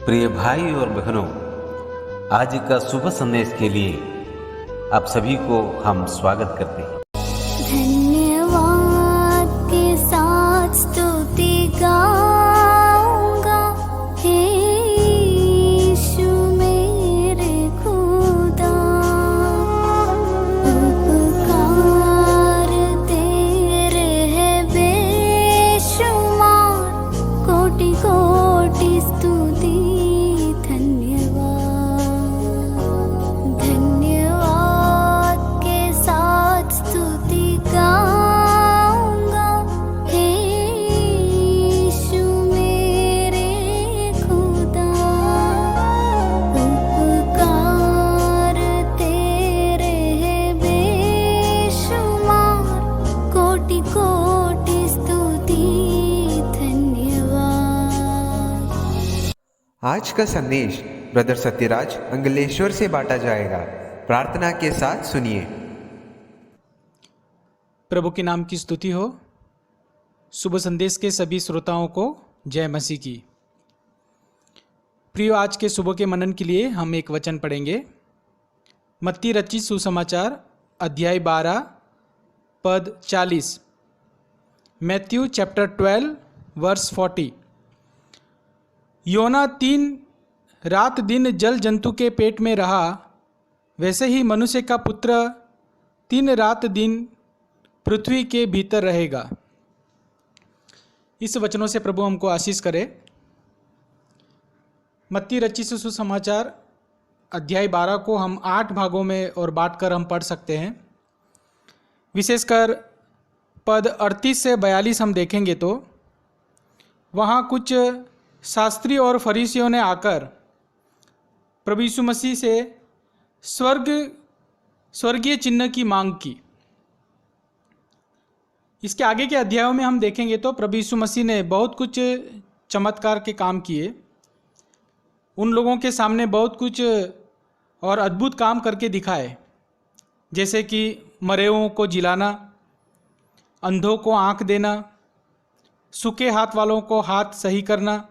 प्रिय भाई और बहनों, आज का शुभ संदेश के लिए आप सभी को हम स्वागत करते हैं। धन्यवाद के साथ स्तुति गाऊंगा, हे यीशु मेरे खुदा। उपकार तेरे है बेशुमार, कोटि कोटि स्तुति। धन्यवाद के साथ स्तुति गाऊंगा, हे यीशु मेरे खुदा। उपकार तेरे है बेशुमार, कोटि कोटि स्तुति। धन्यवाद। आज का संदेश ब्रदर सत्यराज अंगलेश्वर से बांटा जाएगा। प्रार्थना के साथ सुनिए। प्रभु के नाम की स्तुति हो। शुभ संदेश के सभी श्रोताओं को जय मसीह की। प्रियो, आज के सुबह के मनन के लिए हम एक वचन पढ़ेंगे। मत्ती रचित सुसमाचार अध्याय 12 पद 40। Matthew chapter 12 verse 40। योना 3 रात दिन जल जंतु के पेट में रहा, वैसे ही मनुष्य का पुत्र 3 रात दिन पृथ्वी के भीतर रहेगा। इस वचनों से प्रभु हमको आशीष करे। मत्ती रचित सुसमाचार अध्याय 12 को हम 8 भागों में और बांटकर हम पढ़ सकते हैं। विशेषकर पद 38 से 42 हम देखेंगे तो वहाँ कुछ शास्त्री और फरीसियों ने आकर प्रभु यीशु मसीह से स्वर्गीय चिन्ह की मांग की। इसके आगे के अध्यायों में हम देखेंगे तो प्रभु यीशु मसीह ने बहुत कुछ चमत्कार के काम किए। उन लोगों के सामने बहुत कुछ और अद्भुत काम करके दिखाए, जैसे कि मरे को जिलाना, अंधों को आंख देना, सूखे हाथ वालों को हाथ सही करना,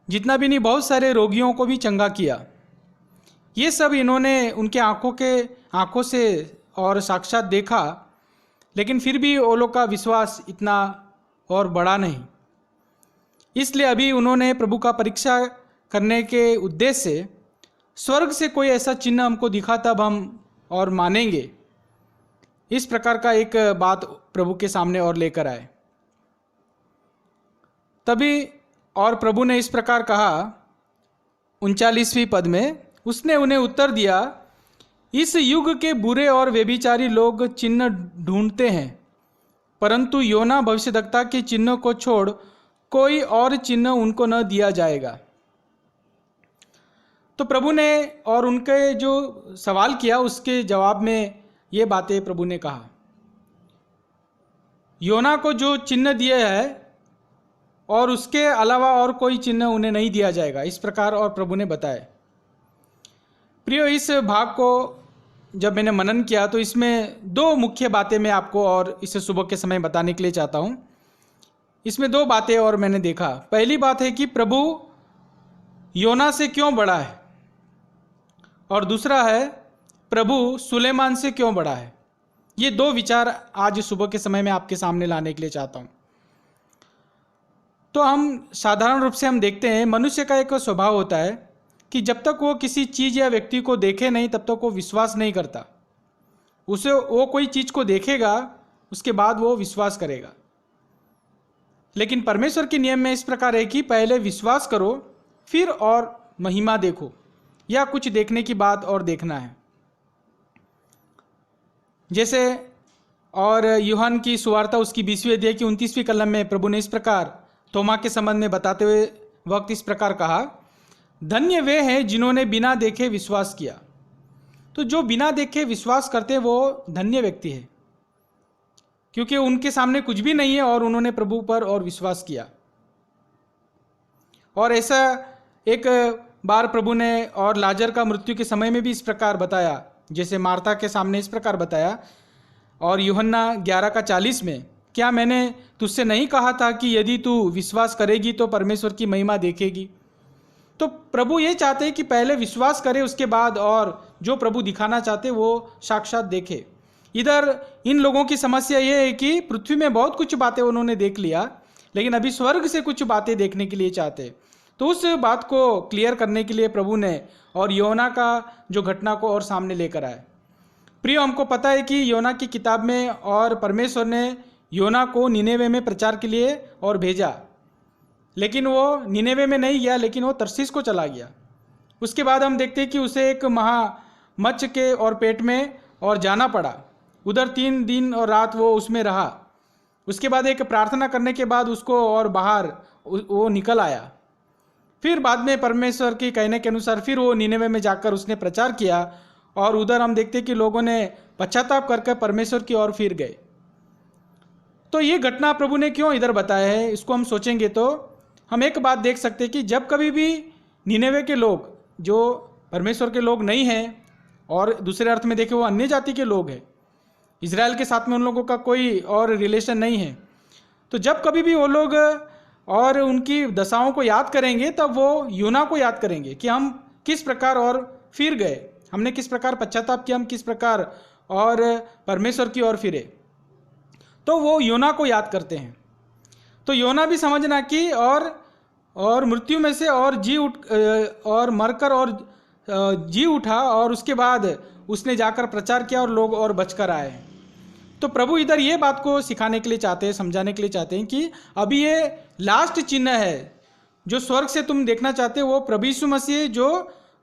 जितना भी नहीं बहुत सारे रोगियों को भी चंगा किया। ये सब इन्होंने उनके आंखों से और साक्षात देखा, लेकिन फिर भी वो लोग का विश्वास इतना और बड़ा नहीं। इसलिए अभी उन्होंने प्रभु का परीक्षा करने के उद्देश्य से स्वर्ग से कोई ऐसा चिन्ह हमको दिखा तब हम और मानेंगे, इस प्रकार का एक बात प्रभु के सामने और लेकर आए। तभी और प्रभु ने इस प्रकार कहा 39वें पद में, उसने उन्हें उत्तर दिया, इस युग के बुरे और व्यभिचारी लोग चिन्ह ढूंढते हैं, परंतु योना भविष्यद्वक्ता के चिन्ह को छोड़ कोई और चिन्ह उनको न दिया जाएगा। तो प्रभु ने और उनके जो सवाल किया उसके जवाब में ये बातें प्रभु ने कहा। योना को जो चिन्ह दिए है और उसके अलावा और कोई चिन्ह उन्हें नहीं दिया जाएगा, इस प्रकार और प्रभु ने बताया। प्रियो, इस भाग को जब मैंने मनन किया तो इसमें 2 मुख्य बातें मैं आपको और इसे सुबह के समय बताने के लिए चाहता हूँ। इसमें 2 बातें और मैंने देखा। पहली बात है कि प्रभु योना से क्यों बड़ा है, और दूसरा है प्रभु सुलेमान से क्यों बड़ा है। ये 2 विचार आज सुबह के समय में आपके सामने लाने के लिए चाहता हूँ। तो हम साधारण रूप से हम देखते हैं, मनुष्य का एक स्वभाव होता है कि जब तक वो किसी चीज़ या व्यक्ति को देखे नहीं तब तक वो विश्वास नहीं करता। उसे वो कोई चीज़ को देखेगा, उसके बाद वो विश्वास करेगा। लेकिन परमेश्वर के नियम में इस प्रकार है कि पहले विश्वास करो, फिर और महिमा देखो, या कुछ देखने की बात और देखना है। जैसे और यूहन्ना की सुवार्ता उसकी 20वीं अध्याय की 29वीं कलम में प्रभु ने इस प्रकार थोमा के संबंध में बताते हुए वक्त इस प्रकार कहा, धन्य वे हैं जिन्होंने बिना देखे विश्वास किया। तो जो बिना देखे विश्वास करते वो धन्य व्यक्ति है, क्योंकि उनके सामने कुछ भी नहीं है और उन्होंने प्रभु पर और विश्वास किया। और ऐसा एक बार प्रभु ने और लाजर का मृत्यु के समय में भी इस प्रकार बताया, जैसे मार्था के सामने इस प्रकार बताया। और यूहन्ना 11:40 में, क्या मैंने तुझसे नहीं कहा था कि यदि तू विश्वास करेगी तो परमेश्वर की महिमा देखेगी। तो प्रभु ये चाहते हैं कि पहले विश्वास करे, उसके बाद और जो प्रभु दिखाना चाहते वो साक्षात देखे। इधर इन लोगों की समस्या ये है कि पृथ्वी में बहुत कुछ बातें उन्होंने देख लिया, लेकिन अभी स्वर्ग से कुछ बातें देखने के लिए चाहते। तो उस बात को क्लियर करने के लिए प्रभु ने और योना का जो घटना को और सामने लेकर आए। प्रियो, हमको पता है कि योना की किताब में और परमेश्वर ने योना को निनेवे में प्रचार के लिए और भेजा, लेकिन वो निनेवे में नहीं गया, लेकिन वो तरसीस को चला गया। उसके बाद हम देखते हैं कि उसे एक महामच्छ के और पेट में और जाना पड़ा। उधर 3 दिन और रात वो उसमें रहा। उसके बाद एक प्रार्थना करने के बाद उसको और बाहर वो निकल आया। फिर बाद में परमेश्वर के कहने के अनुसार फिर वो निनेवे में जाकर उसने प्रचार किया, और उधर हम देखते हैं कि लोगों ने पश्चाताप करके परमेश्वर की ओर फिर गए। तो ये घटना प्रभु ने क्यों इधर बताया है, इसको हम सोचेंगे तो हम एक बात देख सकते हैं कि जब कभी भी निनेवे के लोग जो परमेश्वर के लोग नहीं हैं, और दूसरे अर्थ में देखें वो अन्य जाति के लोग हैं, इजराइल के साथ में उन लोगों का कोई और रिलेशन नहीं है, तो जब कभी भी वो लोग और उनकी दशाओं को याद करेंगे तब वो योना को याद करेंगे कि हम किस प्रकार और फिर गए, हमने किस प्रकार पश्चाताप किया, हम किस प्रकार और परमेश्वर की ओर फिरे। तो वो योना को याद करते हैं। तो योना भी समझना कि और मृत्यु में से और और मरकर और जी उठा, और उसके बाद उसने जाकर प्रचार किया और लोग और बचकर आए। तो प्रभु इधर ये बात को सिखाने के लिए चाहते हैं, समझाने के लिए चाहते हैं कि अभी ये लास्ट चिन्ह है जो स्वर्ग से तुम देखना चाहते हो। वो प्रभु यीशु मसीह जो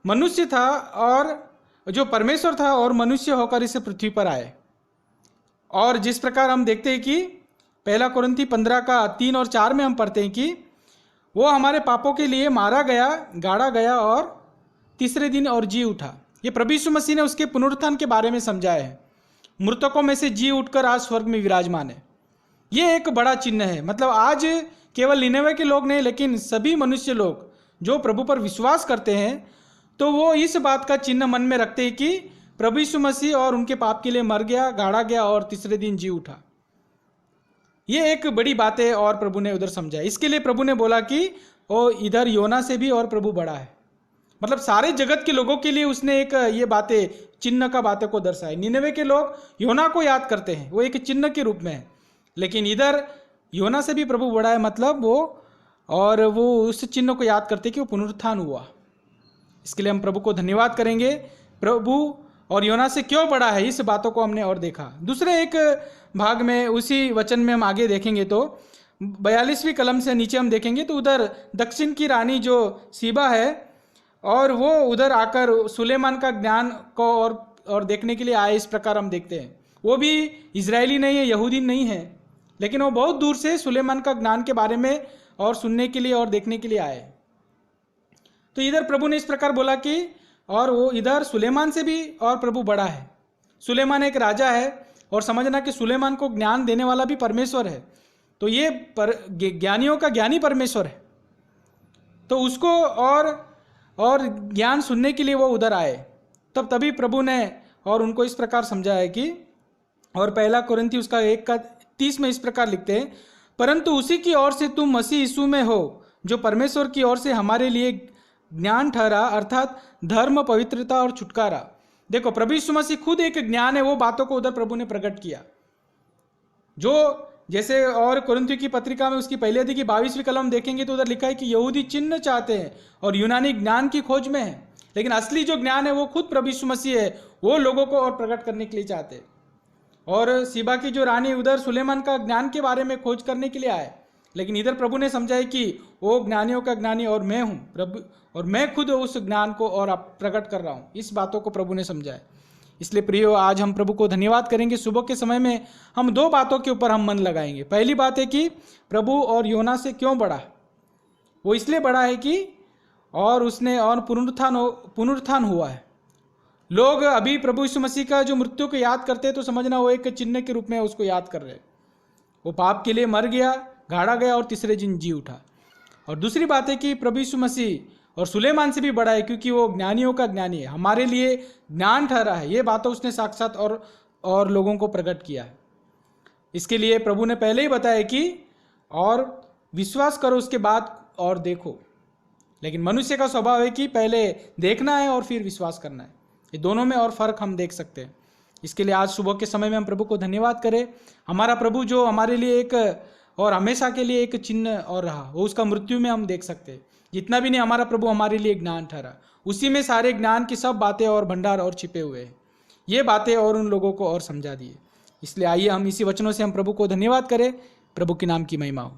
मनुष्य था और जो परमेश्वर था और मनुष्य होकर इस पृथ्वी पर आए। और जिस प्रकार हम देखते हैं कि 1 कोरिन्थी 15 का 3 और 4 में हम पढ़ते हैं कि वो हमारे पापों के लिए मारा गया, गाड़ा गया और तीसरे दिन और जी उठा। ये प्रभु यीशु मसीह ने उसके पुनरुत्थान के बारे में समझाया है। मृतकों में से जी उठकर आज स्वर्ग में विराजमान है। ये एक बड़ा चिन्ह है। मतलब आज केवल निनेवे के लोग नहीं, लेकिन सभी मनुष्य लोग जो प्रभु पर विश्वास करते हैं, तो वो इस बात का चिन्ह मन में रखते हैं कि प्रभु यीशु मसीह और उनके पाप के लिए मर गया, गाड़ा गया और तीसरे दिन जी उठा। ये एक बड़ी बात है और प्रभु ने उधर समझा। इसके लिए प्रभु ने बोला कि वो इधर योना से भी और प्रभु बड़ा है। मतलब सारे जगत के लोगों के लिए उसने एक ये बातें, चिन्ह का बातें को दर्शाए। निनेवे के लोग योना को याद करते हैं, वो एक चिन्ह के रूप में है, लेकिन इधर योना से भी प्रभु बड़ा है। मतलब वो उस चिन्ह को याद करते कि वो पुनरुत्थान हुआ। इसके लिए हम प्रभु को धन्यवाद करेंगे। प्रभु और योना से क्यों बड़ा है, इस बातों को हमने और देखा। दूसरे एक भाग में उसी वचन में हम आगे देखेंगे तो 42वीं कलम से नीचे हम देखेंगे तो उधर दक्षिण की रानी जो सीबा है, और वो उधर आकर सुलेमान का ज्ञान को और देखने के लिए आए। इस प्रकार हम देखते हैं वो भी इजरायली नहीं है, यहूदी नहीं है, लेकिन वो बहुत दूर से सुलेमान का ज्ञान के बारे में और सुनने के लिए और देखने के लिए आए। तो इधर प्रभु ने इस प्रकार बोला कि और वो इधर सुलेमान से भी और प्रभु बड़ा है। सुलेमान एक राजा है, और समझना कि सुलेमान को ज्ञान देने वाला भी परमेश्वर है। तो ये ज्ञानियों का ज्ञानी परमेश्वर है। तो उसको और ज्ञान सुनने के लिए वो उधर आए। तभी प्रभु ने और उनको इस प्रकार समझाया कि, और 1 कोरिन्थी उसका 1:30 में इस प्रकार लिखते हैं, परंतु उसी की ओर से तुम मसीह यीशु में हो, जो परमेश्वर की ओर से हमारे लिए ज्ञान ठहरा, अर्थात धर्म, पवित्रता और छुटकारा। देखो, प्रभु यीशु मसीह खुद एक ज्ञान है। वो बातों को उधर प्रभु ने प्रकट किया, जो जैसे और कोरिन्थियों की पत्रिका में उसकी पहले अध्याय की 22वीं कलम देखेंगे तो उधर लिखा है कि यहूदी चिन्ह चाहते हैं और यूनानी ज्ञान की खोज में है, लेकिन असली जो ज्ञान है वो खुद प्रभु यीशु मसीह है। वो लोगों को और प्रकट करने के लिए चाहते हैं। और सीबा की जो रानी उधर सुलेमान का ज्ञान के बारे में खोज करने के लिए आए, लेकिन इधर प्रभु ने समझाया कि वो ज्ञानियों का ज्ञानी और मैं हूँ प्रभु, और मैं खुद उस ज्ञान को और प्रकट कर रहा हूँ। इस बातों को प्रभु ने समझाया। इसलिए प्रियो, आज हम प्रभु को धन्यवाद करेंगे। सुबह के समय में हम 2 बातों के ऊपर हम मन लगाएंगे। पहली बात है कि प्रभु और योना से क्यों बड़ा। वो इसलिए बड़ा है कि और उसने और पुनरुत्थान हुआ है। लोग अभी प्रभु यीशु मसीह का जो मृत्यु को याद करते हैं तो समझना वो एक चिन्ह के रूप में उसको याद कर रहे हैं। वो पाप के लिए मर गया, गाड़ा गया और तीसरे दिन जी उठा। और दूसरी बात है कि प्रभु यीशु मसीह और सुलेमान से भी बड़ा है, क्योंकि वो ज्ञानियों का ज्ञानी है, हमारे लिए ज्ञान ठहरा है। ये बातें उसने साक्षात और लोगों को प्रकट किया है। इसके लिए प्रभु ने पहले ही बताया कि और विश्वास करो, उसके बाद और देखो। लेकिन मनुष्य का स्वभाव है कि पहले देखना है और फिर विश्वास करना है। ये दोनों में और फर्क हम देख सकते हैं। इसके लिए आज सुबह के समय में हम प्रभु को धन्यवाद करें। हमारा प्रभु जो हमारे लिए एक और हमेशा के लिए एक चिन्ह और रहा, वो उसका मृत्यु में हम देख सकते हैं। जितना भी नहीं, हमारा प्रभु हमारे लिए ज्ञान ठहरा, उसी में सारे ज्ञान की सब बातें और भंडार और छिपे हुए हैं। ये बातें और उन लोगों को और समझा दिए। इसलिए आइए हम इसी वचनों से हम प्रभु को धन्यवाद करें। प्रभु के नाम की महिमा हो।